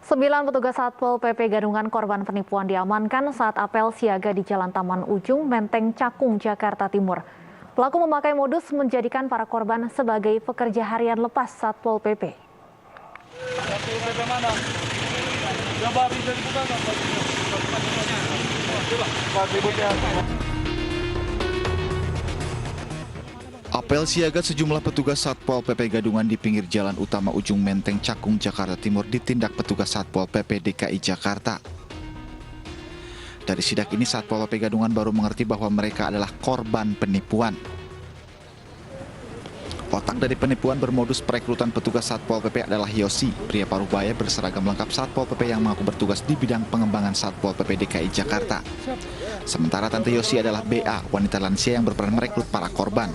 9 petugas Satpol PP Gadungan korban penipuan diamankan saat apel siaga di Jalan Taman Ujung, Menteng Cakung, Jakarta Timur. Pelaku memakai modus menjadikan para korban sebagai pekerja harian lepas Satpol PP. Apel siaga sejumlah petugas Satpol PP Gadungan di pinggir Jalan Utama Ujung Menteng Cakung, Jakarta Timur ditindak petugas Satpol PP DKI Jakarta. Dari sidak ini Satpol PP Gadungan baru mengerti bahwa mereka adalah korban penipuan. Otak dari penipuan bermodus perekrutan petugas Satpol PP adalah Yosi, pria paruh baya berseragam lengkap Satpol PP yang mengaku bertugas di bidang pengembangan Satpol PP DKI Jakarta. Sementara Tante Yosi adalah BA, wanita lansia yang berperan merekrut para korban.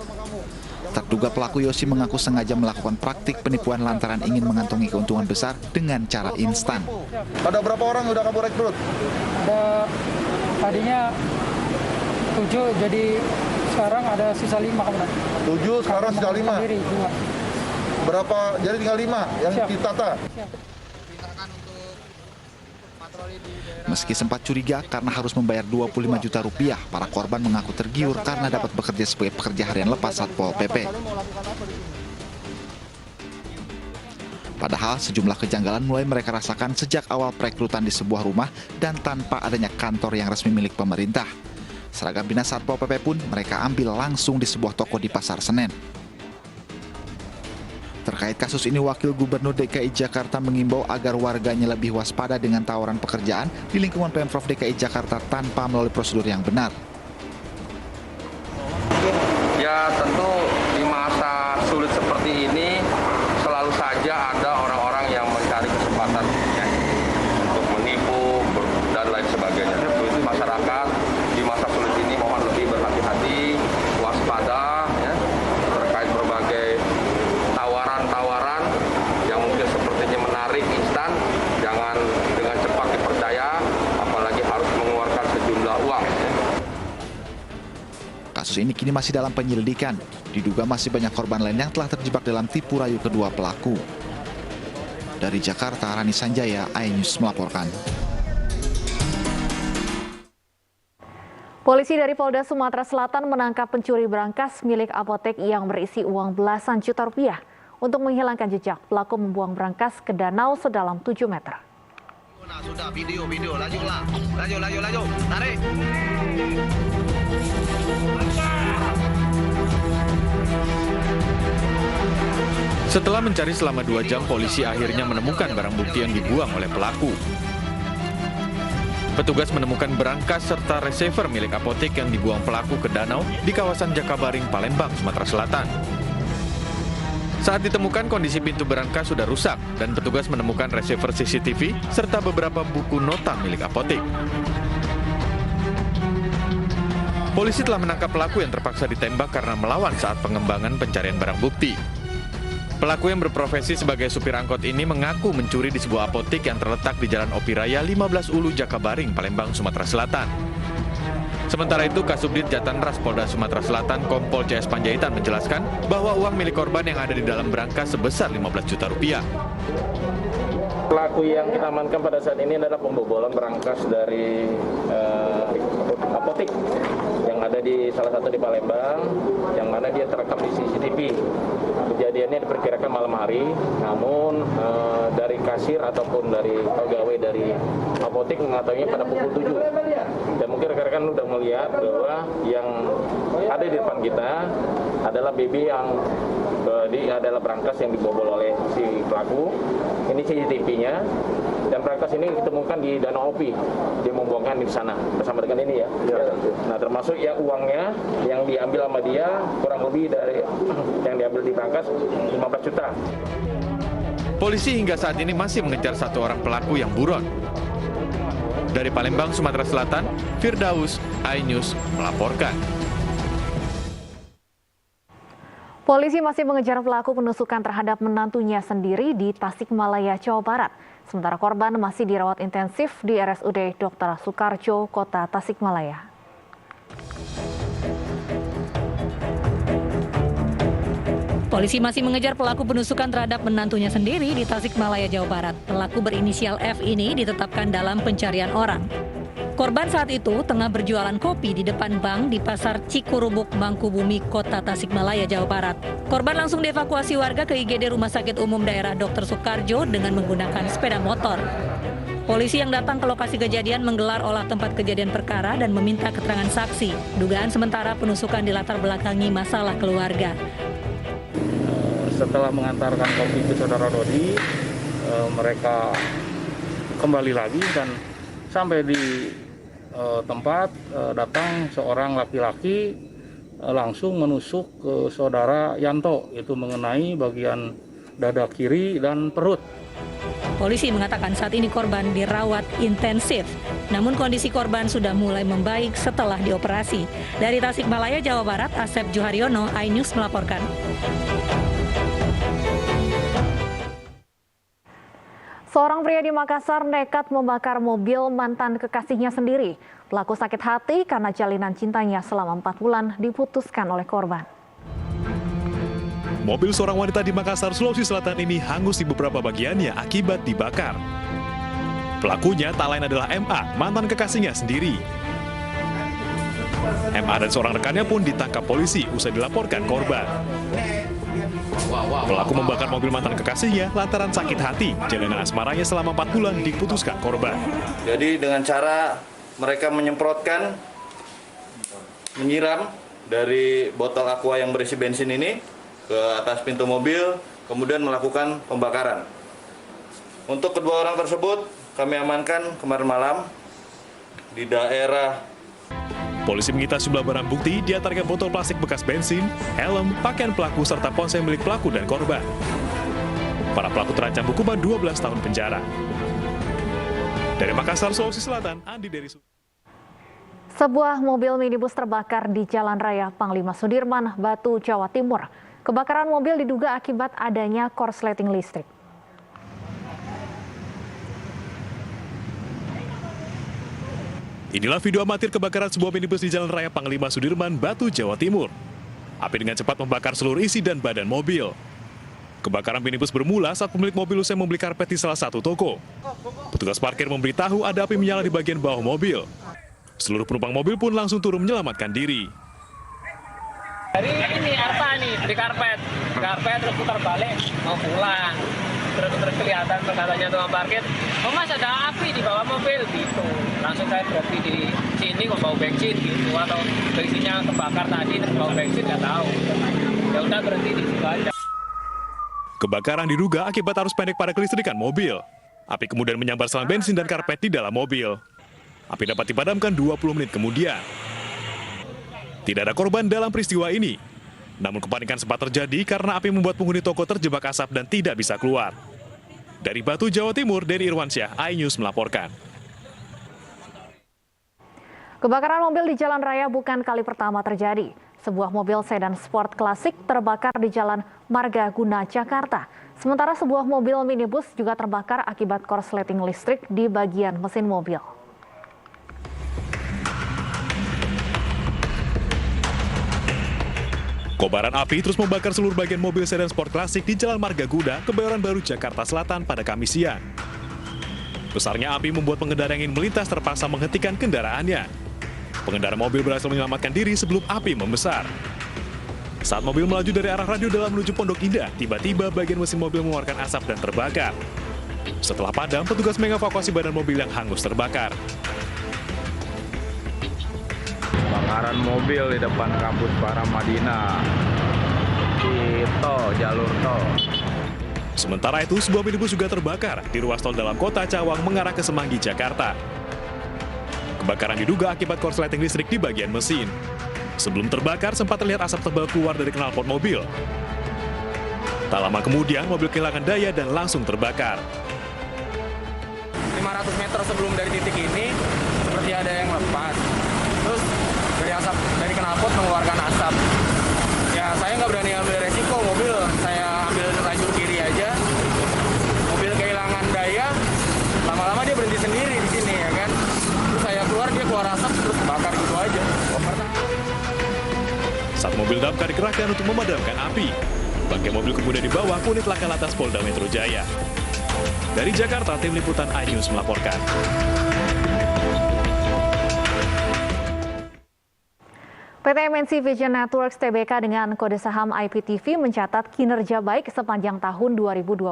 Terduga pelaku Yosi mengaku sengaja melakukan praktik penipuan lantaran ingin mengantongi keuntungan besar dengan cara instan. Ada berapa orang udah kamu rekrut? Ada tadinya 7, jadi sekarang ada sisa 5 kamu. 7, sekarang sisa 5. Berapa? Jadi tinggal 5 yang ditata. Meski sempat curiga karena harus membayar 25 juta rupiah, para korban mengaku tergiur karena dapat bekerja sebagai pekerja harian lepas Satpol PP. Padahal sejumlah kejanggalan mulai mereka rasakan sejak awal perekrutan di sebuah rumah dan tanpa adanya kantor yang resmi milik pemerintah. Seragam dinas Satpol PP pun mereka ambil langsung di sebuah toko di Pasar Senen. Terkait kasus ini, Wakil Gubernur DKI Jakarta mengimbau agar warganya lebih waspada dengan tawaran pekerjaan di lingkungan Pemprov DKI Jakarta tanpa melalui prosedur yang benar. Ya tentu di masa sulit seperti ini selalu saja ada orang-orang yang mencari kesempatan ya, untuk menipu dan lain sebagainya. Jadi masyarakat di masa sulit ini mohon lebih berhati-hati, waspada ya, terkait berbagai tawaran-tawaran yang mungkin sepertinya menarik instan, jangan dengan cepat dipercaya, apalagi harus mengeluarkan sejumlah uang. Kasus ini kini masih dalam penyelidikan. Diduga masih banyak korban lain yang telah terjebak dalam tipu rayu kedua pelaku. Dari Jakarta, Rani Sanjaya, iNews melaporkan. Polisi dari Polda Sumatera Selatan menangkap pencuri berangkas milik apotek yang berisi uang belasan juta rupiah. Untuk menghilangkan jejak, pelaku membuang berangkas ke danau sedalam 7 meter. Nah, sudah video, lanjutlah. Laju, tarik. Setelah mencari selama 2 jam, polisi akhirnya menemukan barang bukti yang dibuang oleh pelaku. Petugas menemukan berangkas serta receiver milik apotek yang dibuang pelaku ke danau di kawasan Jakabaring, Palembang, Sumatera Selatan. Saat ditemukan, kondisi pintu berangkas sudah rusak dan petugas menemukan receiver CCTV serta beberapa buku nota milik apotek. Polisi telah menangkap pelaku yang terpaksa ditembak karena melawan saat pengembangan pencarian barang bukti. Pelaku yang berprofesi sebagai supir angkot ini mengaku mencuri di sebuah apotek yang terletak di Jalan Opiraya 15 Ulu Jakabaring, Palembang, Sumatera Selatan. Sementara itu, Kasubdit Jatanras Polda Sumatera Selatan Kompol CS Panjaitan menjelaskan bahwa uang milik korban yang ada di dalam berangkas sebesar 15 juta rupiah. Pelaku yang kita amankan pada saat ini adalah pembobolan berangkas dari apotek yang ada di salah satu di Palembang, yang mana dia terekam di CCTV. Kejadiannya diperkirakan malam hari, namun dari kasir ataupun dari pegawai dari apotek mengetahuinya pada pukul 7. Dan mungkin rekan-rekan sudah melihat bahwa yang ada di depan kita adalah BB yang adalah berangkas yang dibobol oleh si pelaku. Ini CCTV-nya, dan berangkas ini ditemukan di Danau Opi. Dia membuangkan di sana bersama dengan ini ya. Nah, termasuk ya uangnya yang diambil sama dia kurang lebih dari yang diambil di berangkas 15 juta. Polisi hingga saat ini masih mengejar 1 orang pelaku yang buron. Dari Palembang, Sumatera Selatan, Firdaus, iNews melaporkan. Polisi masih mengejar pelaku penusukan terhadap menantunya sendiri di Tasikmalaya, Jawa Barat. Sementara korban masih dirawat intensif di RSUD Dr. Soekarjo, Kota Tasikmalaya. Polisi masih mengejar pelaku penusukan terhadap menantunya sendiri di Tasikmalaya, Jawa Barat. Pelaku berinisial F ini ditetapkan dalam pencarian orang. Korban saat itu tengah berjualan kopi di depan bank di Pasar Cikurubuk, Mangkubumi, Kota Tasikmalaya, Jawa Barat. Korban langsung dievakuasi warga ke IGD Rumah Sakit Umum Daerah Dr. Soekarjo dengan menggunakan sepeda motor. Polisi yang datang ke lokasi kejadian menggelar olah tempat kejadian perkara dan meminta keterangan saksi. Dugaan sementara penusukan dilatar belakangi masalah keluarga. Setelah mengantarkan kopi ke saudara Dodi, mereka kembali lagi dan sampai di tempat datang seorang laki-laki langsung menusuk ke saudara Yanto, itu mengenai bagian dada kiri dan perut. Polisi mengatakan saat ini korban dirawat intensif, namun kondisi korban sudah mulai membaik setelah dioperasi. Dari Tasikmalaya, Jawa Barat, Asep Juharyono, iNews melaporkan. Seorang pria di Makassar nekat membakar mobil mantan kekasihnya sendiri. Pelaku sakit hati karena jalinan cintanya selama 4 bulan diputuskan oleh korban. Mobil seorang wanita di Makassar, Sulawesi Selatan ini hangus di beberapa bagiannya akibat dibakar. Pelakunya tak lain adalah MA, mantan kekasihnya sendiri. MA dan seorang rekannya pun ditangkap polisi usai dilaporkan korban. Pelaku membakar mobil mantan kekasihnya lantaran sakit hati. Jalinan asmaranya selama 4 bulan diputuskan korban. Jadi dengan cara mereka menyemprotkan, menyiram dari botol aqua yang berisi bensin ini ke atas pintu mobil, kemudian melakukan pembakaran. Untuk kedua orang tersebut kami amankan kemarin malam di daerah. Polisi menyita sejumlah barang bukti, diantaranya botol plastik bekas bensin, helm, pakaian pelaku, serta ponsel milik pelaku dan korban. Para pelaku terancam hukuman 12 tahun penjara. Dari Makassar, Sulawesi Selatan, Andi dari Sebuah mobil minibus terbakar di Jalan Raya Panglima Sudirman, Batu, Jawa Timur. Kebakaran mobil diduga akibat adanya korsleting listrik. Inilah video amatir kebakaran sebuah minibus di Jalan Raya Panglima Sudirman, Batu, Jawa Timur. Api dengan cepat membakar seluruh isi dan badan mobil. Kebakaran minibus bermula saat pemilik mobil usai membeli karpet di salah satu toko. Petugas parkir memberitahu ada api menyala di bagian bawah mobil. Seluruh penumpang mobil pun langsung turun menyelamatkan diri. Dari ini Arta nih, di karpet terus putar balik mau pulang. Terus kelihatan katanya tukang parkir, oh mas ada api di bawah mobil gitu. Langsung saya berhenti di sini kok bau bensin gitu, atau bensinnya kebakar tadi terus bau bensin nggak tahu. Ya udah berhenti di situ aja. Kebakaran diduga akibat arus pendek pada kelistrikan mobil. Api kemudian menyambar selang bensin dan karpet di dalam mobil. Api dapat dipadamkan 20 menit kemudian. Tidak ada korban dalam peristiwa ini. Namun kepanikan sempat terjadi karena api membuat penghuni toko terjebak asap dan tidak bisa keluar. Dari Batu, Jawa Timur, Denny Irwansyah, iNews melaporkan. Kebakaran mobil di jalan raya bukan kali pertama terjadi. Sebuah mobil sedan sport klasik terbakar di Jalan Margaguna, Jakarta. Sementara sebuah mobil minibus juga terbakar akibat korsleting listrik di bagian mesin mobil. Kobaran api terus membakar seluruh bagian mobil sedan sport klasik di Jalan Margaguna, Kebayoran Baru, Jakarta Selatan pada Kamis siang. Besarnya api membuat pengendara yang ingin melintas terpaksa menghentikan kendaraannya. Pengendara mobil berhasil menyelamatkan diri sebelum api membesar. Saat mobil melaju dari arah radio dalam menuju Pondok Indah, tiba-tiba bagian mesin mobil mengeluarkan asap dan terbakar. Setelah padam, petugas mengevakuasi badan mobil yang hangus terbakar. Kebakaran mobil di depan kampus Paramadina di jalur tol. Sementara itu, sebuah minibus juga terbakar di ruas tol dalam kota Cawang mengarah ke Semanggi, Jakarta. Kebakaran diduga akibat korsleting listrik di bagian mesin. Sebelum terbakar, sempat terlihat asap tebal keluar dari knalpot mobil. Tak lama kemudian, mobil kehilangan daya dan langsung terbakar. 500 meter sebelum dari titik ini, seperti ada yang lepas. Terus dari knalpot mengeluarkan asap. Ya saya nggak berani ambil resiko, mobil saya ambil lajur kiri aja. Mobil kehilangan daya, lama-lama dia berhenti sendiri di sini ya kan. Terus saya keluar, dia keluar asap terus bakar gitu aja. Saat mobil damkar dikerahkan untuk memadamkan api, Bangkai mobil kemudian dibawa ke unit laka lantas Polda Metro Jaya. Dari Jakarta, tim liputan iNews melaporkan. PT MNC Vision Networks Tbk dengan kode saham IPTV mencatat kinerja baik sepanjang tahun 2020.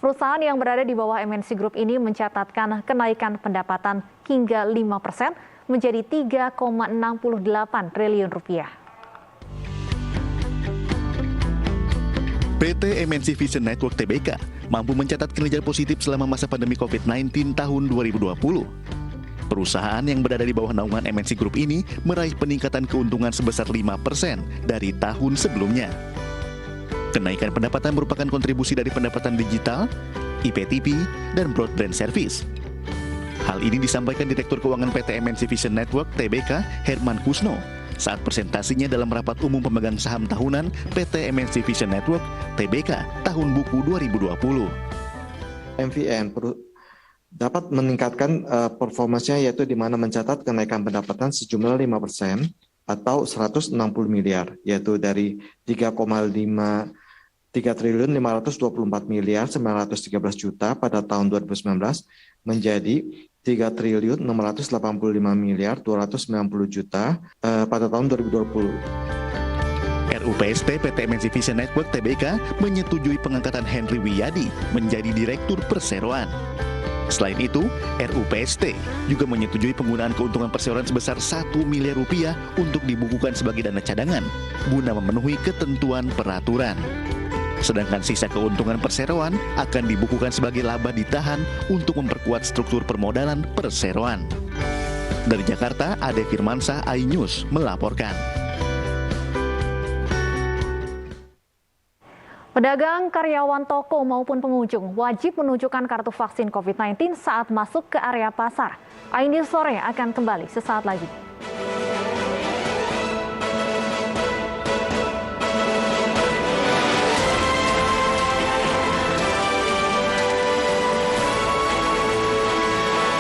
Perusahaan yang berada di bawah MNC Group ini mencatatkan kenaikan pendapatan hingga 5% menjadi 3,68 triliun rupiah. PT MNC Vision Network Tbk mampu mencatat kinerja positif selama masa pandemi COVID-19 tahun 2020. Perusahaan yang berada di bawah naungan MNC Group ini meraih peningkatan keuntungan sebesar 5% dari tahun sebelumnya. Kenaikan pendapatan merupakan kontribusi dari pendapatan digital, IPTV, dan broadband service. Hal ini disampaikan Direktur Keuangan PT MNC Vision Network Tbk, Herman Kusno, saat presentasinya dalam rapat umum pemegang saham tahunan PT MNC Vision Network Tbk tahun buku 2020. MVN dapat meningkatkan performanya, yaitu di mana mencatat kenaikan pendapatan sejumlah 5% atau 160 miliar, yaitu dari 3,524 miliar 913 juta pada tahun 2019 menjadi 3,685 miliar 290 juta pada tahun 2020. RUPST PT MNC Vision Network Tbk menyetujui pengangkatan Henry Wiyadi menjadi Direktur Perseroan. Selain itu, RUPST juga menyetujui penggunaan keuntungan perseroan sebesar 1 miliar rupiah untuk dibukukan sebagai dana cadangan guna memenuhi ketentuan peraturan. Sedangkan sisa keuntungan perseroan akan dibukukan sebagai laba ditahan untuk memperkuat struktur permodalan perseroan. Dari Jakarta, Ade Firmansyah, iNews melaporkan. Pedagang, karyawan toko maupun pengunjung wajib menunjukkan kartu vaksin COVID-19 saat masuk ke area pasar. iNews Sore akan kembali sesaat lagi.